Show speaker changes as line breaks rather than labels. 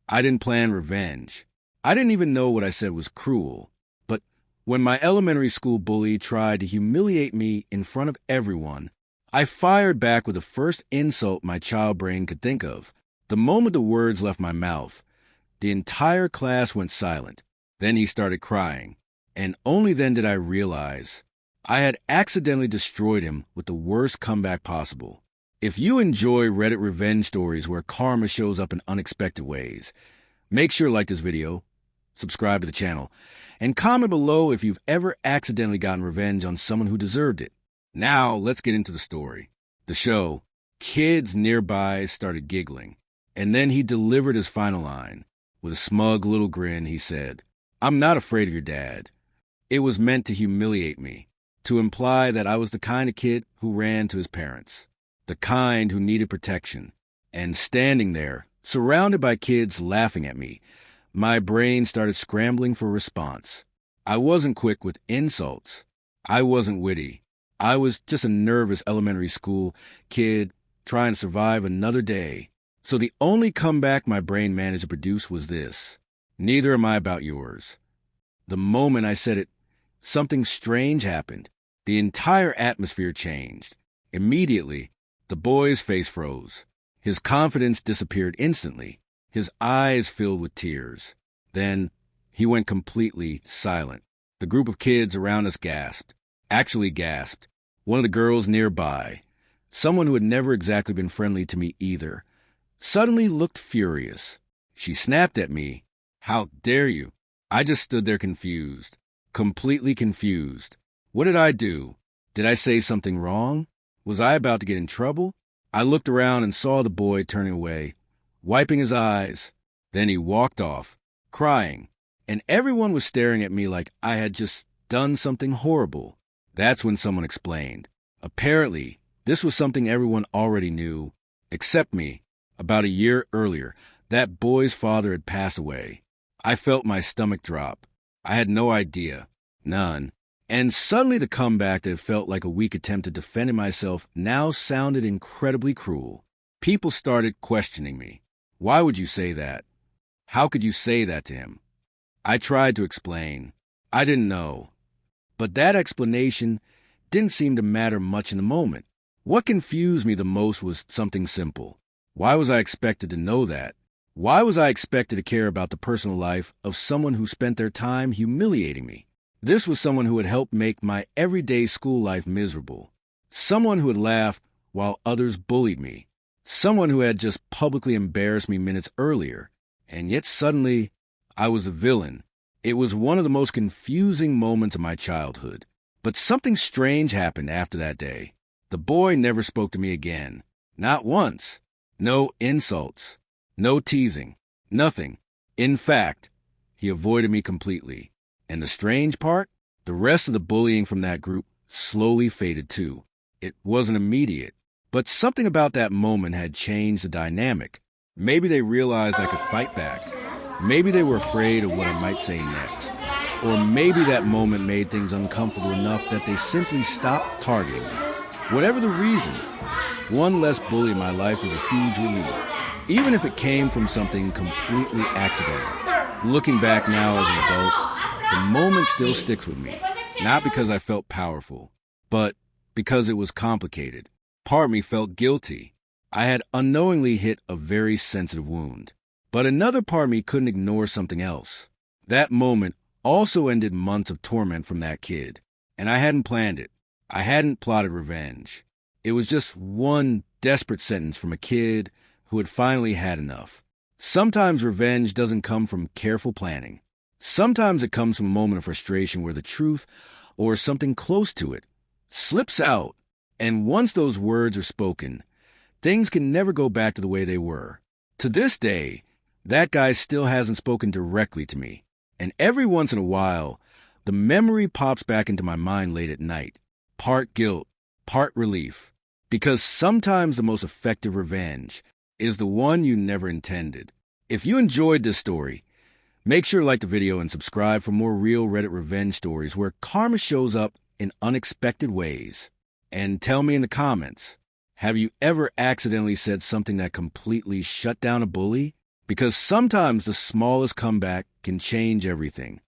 I didn't plan revenge. I didn't even know what I said was cruel. But when my elementary school bully tried to humiliate me in front of everyone, I fired back with the first insult my child brain could think of. The moment the words left my mouth, the entire class went silent. Then he started crying, and only then did I realize I had accidentally destroyed him with the worst comeback possible. If you enjoy Reddit revenge stories where karma shows up in unexpected ways, make sure to like this video, subscribe to the channel, and comment below if you've ever accidentally gotten revenge on someone who deserved it. Now, let's get into the story. The show, kids nearby started giggling, and then he delivered his final line. With a smug little grin, he said, "I'm not afraid of your dad." It was meant to humiliate me, to imply that I was the kind of kid who ran to his parents, the kind who needed protection. And standing there, surrounded by kids laughing at me, my brain started scrambling for a response. I wasn't quick with insults. I wasn't witty. I was just a nervous elementary school kid trying to survive another day. So the only comeback my brain managed to produce was this: "Neither am I about yours." The moment I said it, something strange happened. The entire atmosphere changed. Immediately, the boy's face froze. His confidence disappeared instantly. His eyes filled with tears. Then, he went completely silent. The group of kids around us gasped. Actually gasped. One of the girls nearby, someone who had never exactly been friendly to me either, suddenly looked furious. She snapped at me. "How dare you?" I just stood there confused. Completely confused. What did I do? Did I say something wrong? Was I about to get in trouble? I looked around and saw the boy turning away, wiping his eyes. Then he walked off, crying, and everyone was staring at me like I had just done something horrible. That's when someone explained. Apparently, this was something everyone already knew, except me. About a year earlier, that boy's father had passed away. I felt my stomach drop. I had no idea. None. And suddenly the comeback that felt like a weak attempt at defending myself now sounded incredibly cruel. People started questioning me. Why would you say that? How could you say that to him? I tried to explain. I didn't know. But that explanation didn't seem to matter much in the moment. What confused me the most was something simple. Why was I expected to know that? Why was I expected to care about the personal life of someone who spent their time humiliating me? This was someone who had helped make my everyday school life miserable. Someone who had laughed while others bullied me. Someone who had just publicly embarrassed me minutes earlier. And yet suddenly, I was a villain. It was one of the most confusing moments of my childhood. But something strange happened after that day. The boy never spoke to me again. Not once. No insults. No teasing. Nothing. In fact, he avoided me completely. And the strange part? The rest of the bullying from that group slowly faded too. It wasn't immediate. But something about that moment had changed the dynamic. Maybe they realized I could fight back. Maybe they were afraid of what I might say next. Or maybe that moment made things uncomfortable enough that they simply stopped targeting me. Whatever the reason, one less bully in my life was a huge relief. Even if it came from something completely accidental. Looking back now as an adult, the moment still sticks with me. Not because I felt powerful, but because it was complicated. Part of me felt guilty. I had unknowingly hit a very sensitive wound. But another part of me couldn't ignore something else. That moment also ended months of torment from that kid. And I hadn't planned it. I hadn't plotted revenge. It was just one desperate sentence from a kid who had finally had enough. Sometimes revenge doesn't come from careful planning. Sometimes it comes from a moment of frustration where the truth, or something close to it, slips out. And once those words are spoken, things can never go back to the way they were. To this day, that guy still hasn't spoken directly to me. And every once in a while, the memory pops back into my mind late at night. Part guilt, part relief. Because sometimes the most effective revenge is the one you never intended. If you enjoyed this story, make sure to like the video and subscribe for more real Reddit revenge stories where karma shows up in unexpected ways. And tell me in the comments, have you ever accidentally said something that completely shut down a bully? because sometimes the smallest comeback can change everything.